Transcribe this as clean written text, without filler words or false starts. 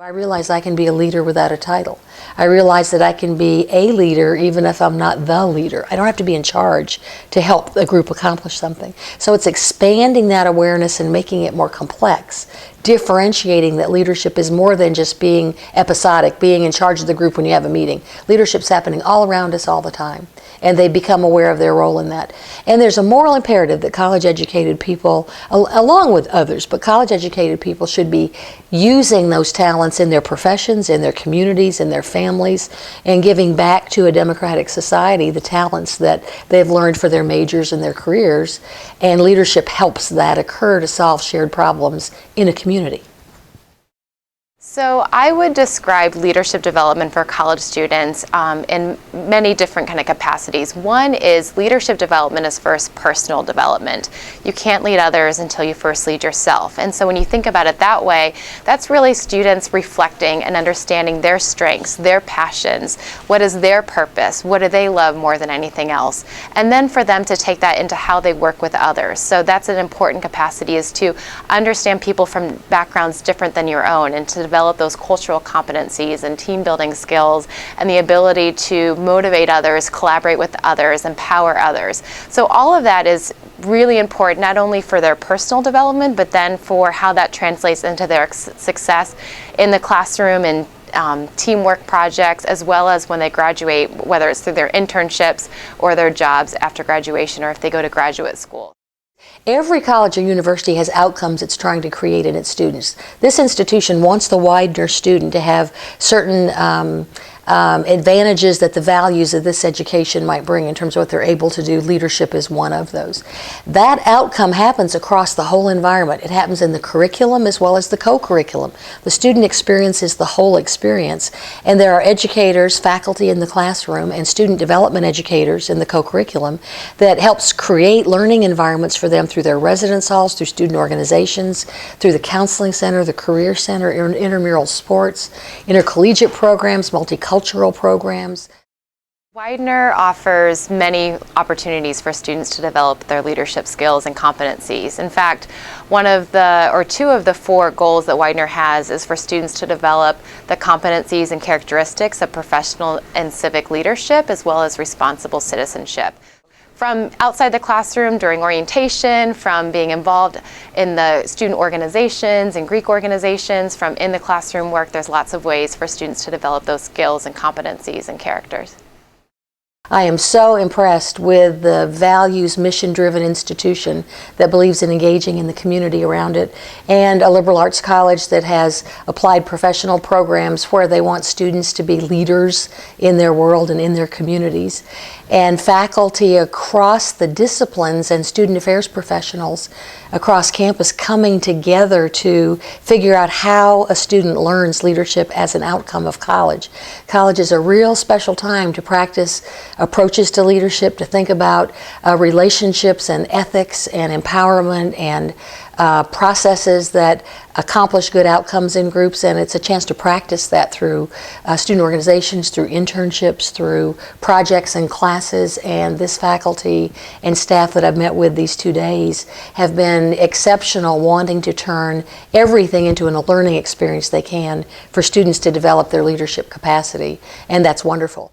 I realize I can be a leader without a title. I realize that I can be a leader even if I'm not the leader. I don't have to be in charge to help a group accomplish something. So it's expanding that awareness and making it more complex, differentiating that leadership is more than just being episodic, being in charge of the group when you have a meeting. Leadership's happening all around us all the time, and they become aware of their role in that. And there's a moral imperative that college-educated people, along with others, but college-educated people should be using those talents in their professions, in their communities, in their families, and giving back to a democratic society the talents that they've learned for their majors and their careers. And leadership helps that occur to solve shared problems in a community. So I would describe leadership development for college students in many different kind of capacities. One is leadership development is first personal development. You can't lead others until you first lead yourself. And so when you think about it that way, that's really students reflecting and understanding their strengths, their passions, what is their purpose, what do they love more than anything else, and then for them to take that into how they work with others. So that's an important capacity, is to understand people from backgrounds different than your own and to develop those cultural competencies and team building skills and the ability to motivate others, collaborate with others, empower others. So all of that is really important, not only for their personal development, but then for how that translates into their success in the classroom and teamwork projects, as well as when they graduate, whether it's through their internships or their jobs after graduation, or if they go to graduate school. Every college or university has outcomes it's trying to create in its students. This institution wants the Widener student to have certain advantages that the values of this education might bring in terms of what they're able to do. Leadership is one of those. That outcome happens across the whole environment. It happens in the curriculum as well as the co-curriculum. The student experiences the whole experience, and there are educators, faculty in the classroom, and student development educators in the co-curriculum that helps create learning environments for them through their residence halls, through student organizations, through the counseling center, the career center, intramural sports, intercollegiate programs, multicultural programs. Widener offers many opportunities for students to develop their leadership skills and competencies. In fact, two of the four goals that Widener has is for students to develop the competencies and characteristics of professional and civic leadership, as well as responsible citizenship. From outside the classroom during orientation, from being involved in the student organizations and Greek organizations, from in the classroom work, there's lots of ways for students to develop those skills and competencies and characters. I am so impressed with the values, mission-driven institution that believes in engaging in the community around it, and a liberal arts college that has applied professional programs where they want students to be leaders in their world and in their communities, and faculty across the disciplines and student affairs professionals across campus coming together to figure out how a student learns leadership as an outcome of college. College is a real special time to practice approaches to leadership, to think about relationships and ethics and empowerment and processes that accomplish good outcomes in groups, and it's a chance to practice that through student organizations, through internships, through projects and classes. And this faculty and staff that I've met with these 2 days have been exceptional, wanting to turn everything into a learning experience they can for students to develop their leadership capacity, and that's wonderful.